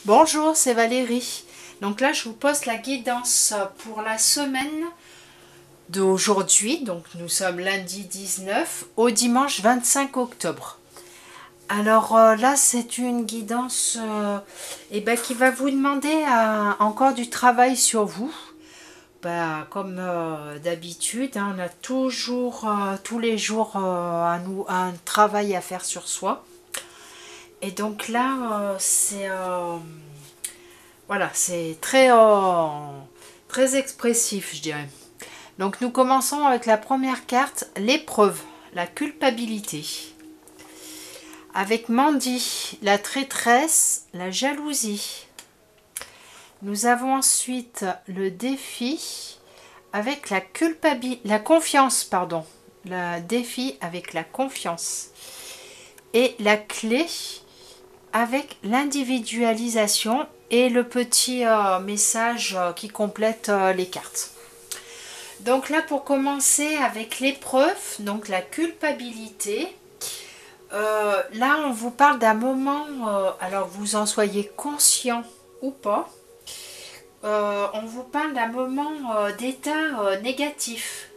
Bonjour, c'est Valérie. Donc là, je vous poste la guidance pour la semaine d'aujourd'hui. Donc nous sommes lundi 19 au dimanche 25 octobre. Alors là, c'est une guidance qui va vous demander encore du travail sur vous. Comme d'habitude, hein, on a toujours, tous les jours, un travail à faire sur soi. Et donc là, c'est très expressif, je dirais. Donc nous commençons avec la première carte, l'épreuve, la culpabilité. Avec Mandy, la traîtresse, la jalousie. Nous avons ensuite le défi avec la confiance, pardon. Le défi avec la confiance. Et la clé avec l'individualisation et le petit message qui complète les cartes. Donc là, pour commencer avec l'épreuve, donc la culpabilité, là on vous parle d'un moment, alors vous en soyez conscient ou pas, on vous parle d'un moment d'état négatif.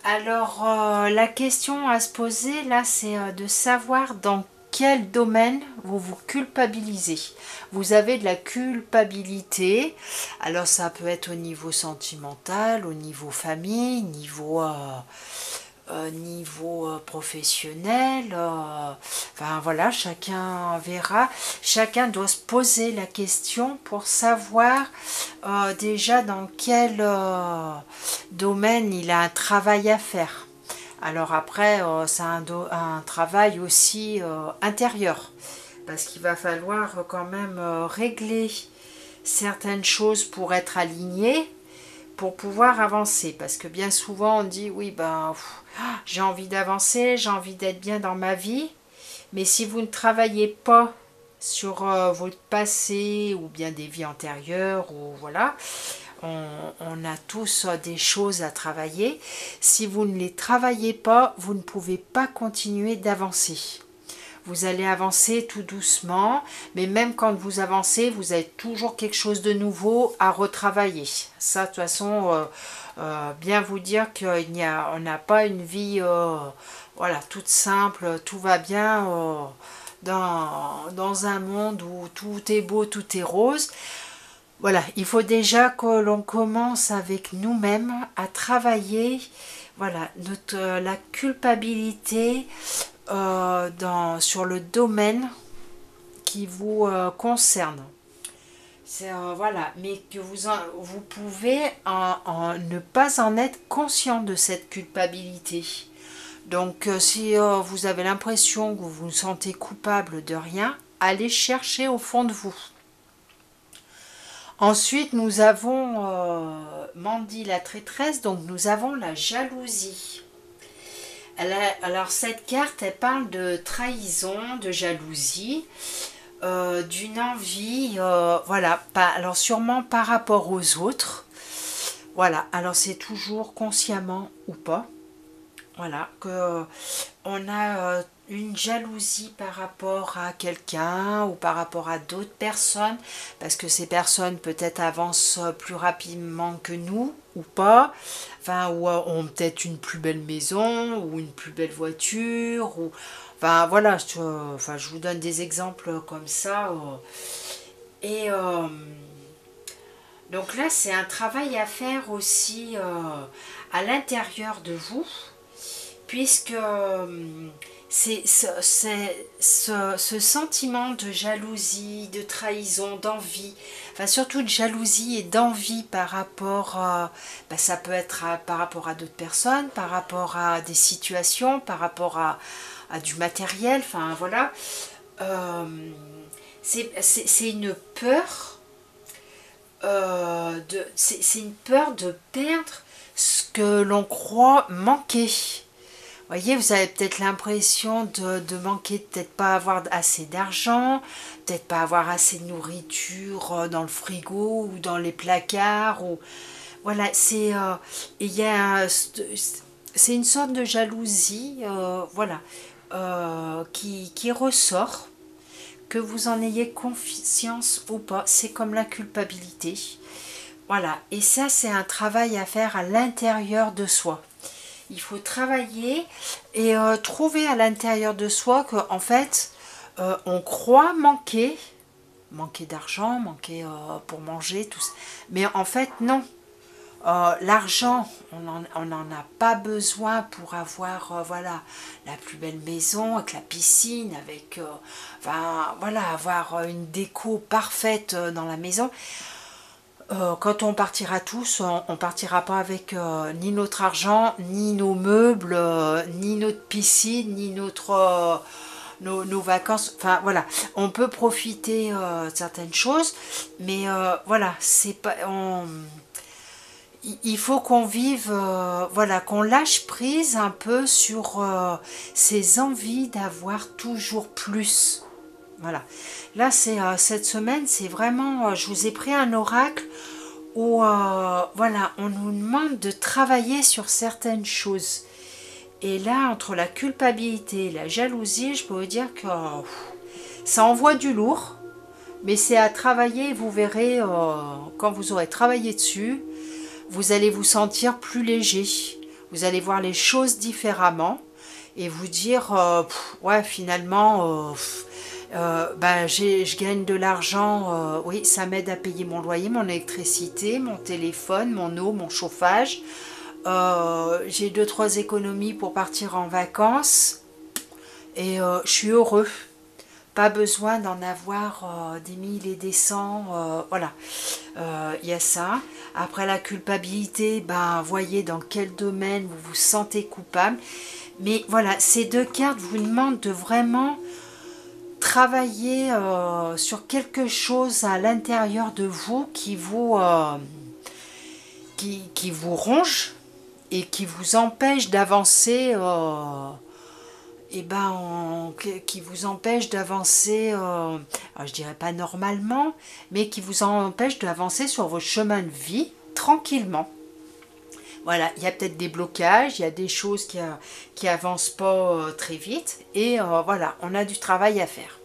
Alors la question à se poser là, c'est de savoir dans quel domaine vous vous culpabilisez. Vous avez de la culpabilité, alors ça peut être au niveau sentimental, au niveau famille, niveau professionnel, enfin voilà, chacun verra, chacun doit se poser la question pour savoir déjà dans quel domaine il a un travail à faire. Alors après, c'est un travail aussi intérieur, parce qu'il va falloir quand même régler certaines choses pour être aligné, pour pouvoir avancer. Parce que bien souvent, on dit, oui, j'ai envie d'avancer, j'ai envie d'être bien dans ma vie, mais si vous ne travaillez pas sur votre passé ou bien des vies antérieures, ou voilà, on a tous des choses à travailler. Si vous ne les travaillez pas, vous ne pouvez pas continuer d'avancer. Vous allez avancer tout doucement, mais même quand vous avancez, vous avez toujours quelque chose de nouveau à retravailler. Ça, de toute façon, bien vous dire qu'on n'a pas une vie voilà, toute simple, tout va bien dans un monde où tout est beau, tout est rose. Voilà, il faut déjà que l'on commence avec nous-mêmes à travailler voilà, la culpabilité sur le domaine qui vous concerne. Voilà, mais que vous pouvez ne pas en être conscient de cette culpabilité. Donc si vous avez l'impression que vous vous sentez coupable de rien, allez chercher au fond de vous. Ensuite, nous avons Mandy la traîtresse, donc nous avons la jalousie. Alors cette carte, elle parle de trahison, de jalousie, d'une envie, voilà, alors sûrement par rapport aux autres. Voilà, alors c'est toujours consciemment ou pas. Voilà, que on a une jalousie par rapport à quelqu'un ou par rapport à d'autres personnes, parce que ces personnes peut-être avancent plus rapidement que nous ou pas, enfin, ou ont peut-être une plus belle maison ou une plus belle voiture, ou enfin voilà, je vous donne des exemples comme ça. Et donc là, c'est un travail à faire aussi à l'intérieur de vous, puisque c'est ce sentiment de jalousie, de trahison, d'envie, enfin surtout de jalousie et d'envie par rapport, ça peut être par rapport à d'autres personnes, par rapport à des situations, par rapport à du matériel, enfin voilà. Euh, c'est une peur, c'est une peur de perdre ce que l'on croit manquer. Voyez, vous avez peut-être l'impression de manquer, peut-être pas avoir assez d'argent, peut-être pas avoir assez de nourriture dans le frigo ou dans les placards. Ou voilà, c'est une sorte de jalousie, voilà, qui ressort que vous en ayez conscience ou pas, c'est comme la culpabilité. Voilà, et ça c'est un travail à faire à l'intérieur de soi. Il faut travailler et trouver à l'intérieur de soi que en fait on croit manquer d'argent, manquer pour manger, tout ça. Mais en fait non. L'argent, on n'en a pas besoin pour avoir voilà, la plus belle maison avec la piscine, avec enfin, voilà, avoir une déco parfaite dans la maison. Quand on partira tous, on partira pas avec ni notre argent, ni nos meubles, ni notre piscine, ni notre nos vacances. Enfin voilà, on peut profiter de certaines choses, mais voilà, c'est pas il faut qu'on vive, voilà, qu'on lâche prise un peu sur ces envies d'avoir toujours plus. Voilà. Là, c'est cette semaine, c'est vraiment, je vous ai pris un oracle où, voilà, on nous demande de travailler sur certaines choses. Et là, entre la culpabilité et la jalousie, je peux vous dire que ça envoie du lourd, mais c'est à travailler. Vous verrez, quand vous aurez travaillé dessus, vous allez vous sentir plus léger, vous allez voir les choses différemment et vous dire ouais finalement ben, je gagne de l'argent, oui ça m'aide à payer mon loyer, mon électricité, mon téléphone, mon eau, mon chauffage, j'ai 2-3 économies pour partir en vacances et je suis heureux. Pas besoin d'en avoir des mille et des cents, voilà, y a ça. Après la culpabilité, ben voyez dans quel domaine vous vous sentez coupable. Mais voilà, ces deux cartes vous demandent de vraiment travailler sur quelque chose à l'intérieur de vous qui vous ronge et qui vous empêche d'avancer. Et ben, qui vous empêche d'avancer, je dirais pas normalement, mais qui vous empêche d'avancer sur vos chemins de vie tranquillement. Voilà, il y a peut-être des blocages, il y a des choses qui avancent pas très vite, et voilà, on a du travail à faire.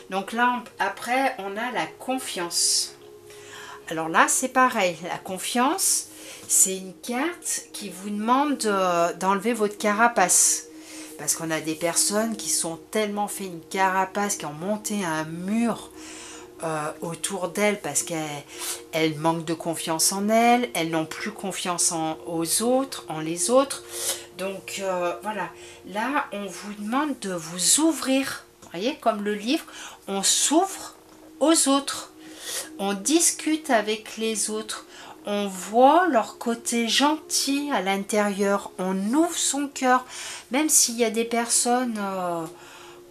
Donc là, après, on a la confiance. Alors là, c'est pareil, la confiance, c'est une carte qui vous demande d'enlever votre carapace. Parce qu'on a des personnes qui sont tellement fait une carapace, qui ont monté un mur autour d'elles parce qu'elles manquent de confiance en elles n'ont plus confiance aux autres, en les autres. Donc voilà, là on vous demande de vous ouvrir. Vous voyez, comme le livre, on s'ouvre aux autres, on discute avec les autres. On voit leur côté gentil à l'intérieur, on ouvre son cœur, même s'il y a des personnes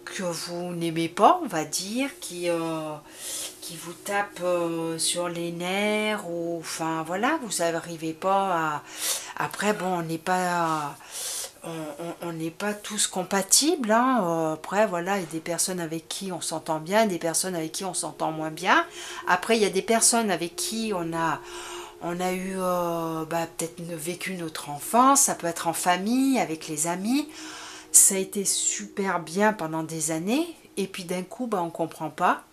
que vous n'aimez pas, on va dire, qui vous tapent sur les nerfs, ou enfin voilà, vous n'arrivez pas à... Après, bon, on n'est pas tous compatibles, hein. Après voilà, il y a des personnes avec qui on s'entend bien, des personnes avec qui on s'entend moins bien. Après, il y a des personnes avec qui on a eu peut-être vécu notre enfance, ça peut être en famille, avec les amis. Ça a été super bien pendant des années, et puis d'un coup, on ne comprend pas.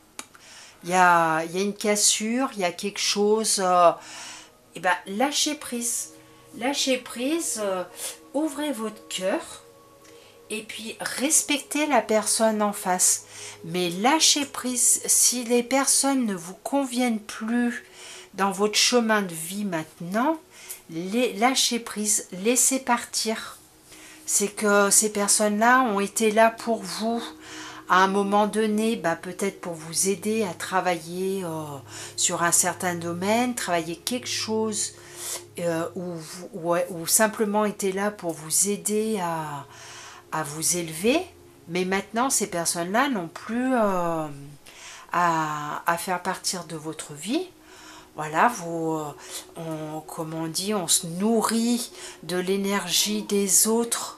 Il y a une cassure, il y a quelque chose. Lâchez prise. Lâchez prise, ouvrez votre cœur, et puis respectez la personne en face. Mais lâchez prise, si les personnes ne vous conviennent plus dans votre chemin de vie maintenant, lâchez prise, laissez partir. C'est que ces personnes-là ont été là pour vous à un moment donné, peut-être pour vous aider à travailler sur un certain domaine, travailler quelque chose, ou simplement été là pour vous aider à vous élever. Mais maintenant, ces personnes-là n'ont plus à faire partir de votre vie. Voilà, comme on dit, on se nourrit de l'énergie des autres,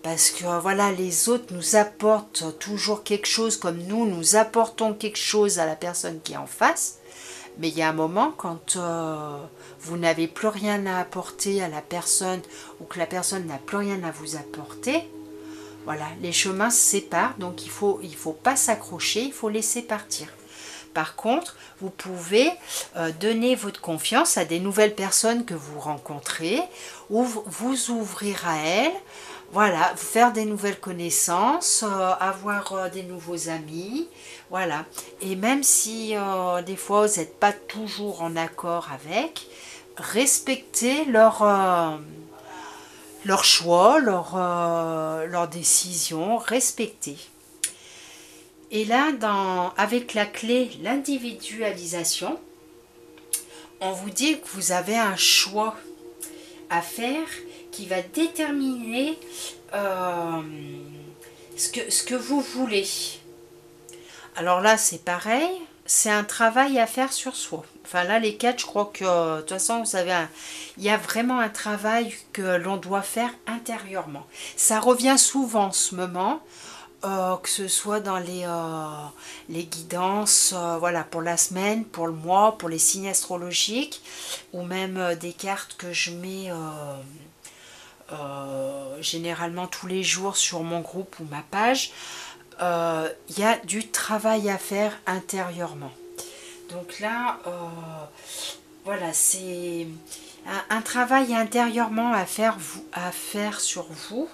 parce que voilà, les autres nous apportent toujours quelque chose, comme nous apportons quelque chose à la personne qui est en face. Mais il y a un moment, quand vous n'avez plus rien à apporter à la personne, ou que la personne n'a plus rien à vous apporter, Voilà, les chemins se séparent, donc il faut pas s'accrocher, il faut laisser partir. Par contre, vous pouvez donner votre confiance à des nouvelles personnes que vous rencontrez, ou vous ouvrir à elles, voilà, faire des nouvelles connaissances, avoir des nouveaux amis, voilà. Et même si des fois vous n'êtes pas toujours en accord avec, respectez leur choix, leur décision, respectez. Et là, avec la clé l'individualisation, on vous dit que vous avez un choix à faire qui va déterminer ce que vous voulez. Alors là, c'est pareil, c'est un travail à faire sur soi. Enfin là, les 4, je crois que de toute façon, il y a vraiment un travail que l'on doit faire intérieurement. Ça revient souvent en ce moment. Que ce soit dans les guidances, voilà, pour la semaine, pour le mois, pour les signes astrologiques, ou même des cartes que je mets généralement tous les jours sur mon groupe ou ma page. Il y a du travail à faire intérieurement. Donc là, voilà, c'est un travail intérieurement à faire sur vous,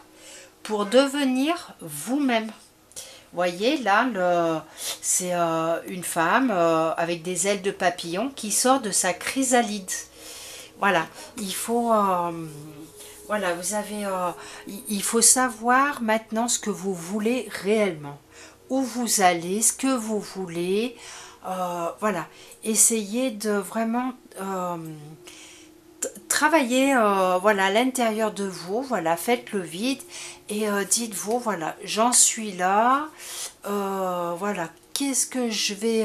pour devenir vous-même. Voyez là, c'est une femme avec des ailes de papillon qui sort de sa chrysalide. Voilà, il faut, voilà, il faut savoir maintenant ce que vous voulez réellement, où vous allez, ce que vous voulez. Voilà, essayez de vraiment travaillez voilà, à l'intérieur de vous, voilà, faites le vide et dites-vous, voilà, j'en suis là, voilà, qu'est-ce que je vais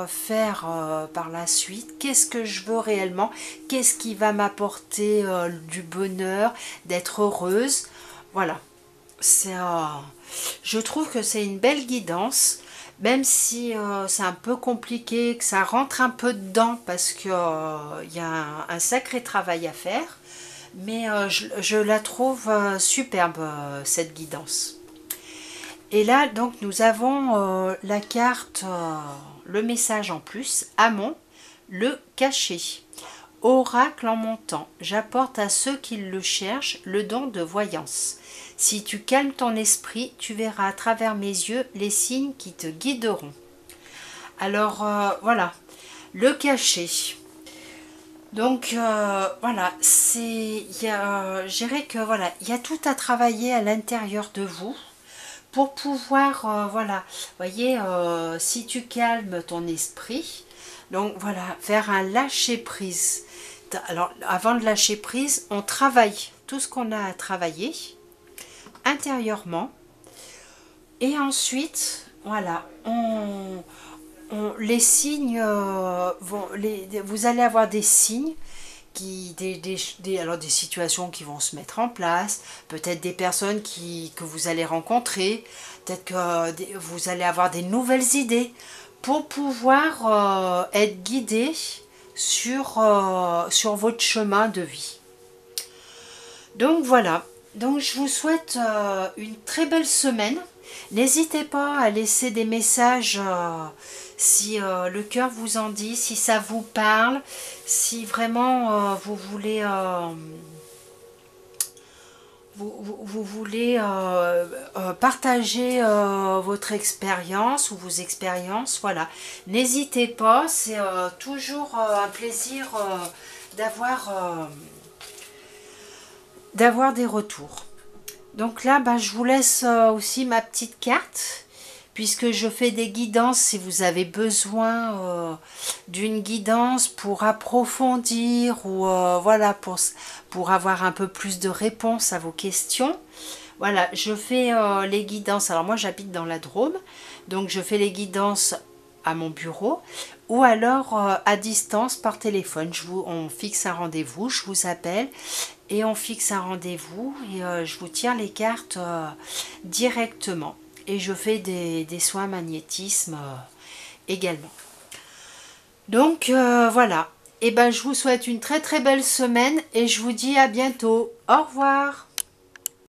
faire par la suite, qu'est-ce que je veux réellement, qu'est-ce qui va m'apporter du bonheur, d'être heureuse, voilà, je trouve que c'est une belle guidance. Même si c'est un peu compliqué, que ça rentre un peu dedans parce qu'il y a un sacré travail à faire, mais je la trouve superbe, cette guidance. Et là, donc, nous avons la carte, le message en plus, Amon, le cachet. Oracle en montant, j'apporte à ceux qui le cherchent le don de voyance. Si tu calmes ton esprit, tu verras à travers mes yeux les signes qui te guideront. Alors voilà, le cachet. Donc voilà, je dirais que voilà, il y a tout à travailler à l'intérieur de vous pour pouvoir, voilà, voyez, si tu calmes ton esprit, donc voilà, faire un lâcher prise. Alors avant de lâcher prise, on travaille tout ce qu'on a à travailler intérieurement, et ensuite voilà, les signes vous allez avoir des signes alors des situations qui vont se mettre en place, peut-être des personnes que vous allez rencontrer, peut-être que vous allez avoir des nouvelles idées pour pouvoir être guidé sur votre chemin de vie. Donc voilà, donc je vous souhaite une très belle semaine. N'hésitez pas à laisser des messages si le cœur vous en dit, si ça vous parle, si vraiment vous voulez partager votre expérience ou vos expériences. Voilà, n'hésitez pas, c'est toujours un plaisir d'avoir des retours. Donc là, je vous laisse aussi ma petite carte, puisque je fais des guidances si vous avez besoin d'une guidance pour approfondir ou voilà, pour avoir un peu plus de réponses à vos questions. Voilà, je fais les guidances. Alors moi, j'habite dans la Drôme, donc je fais les guidances à mon bureau ou alors à distance par téléphone. On fixe un rendez-vous, je vous appelle et on fixe un rendez-vous et je vous tire les cartes directement. Et je fais des soins magnétisme également. Donc voilà, et je vous souhaite une très très belle semaine et je vous dis à bientôt. Au revoir.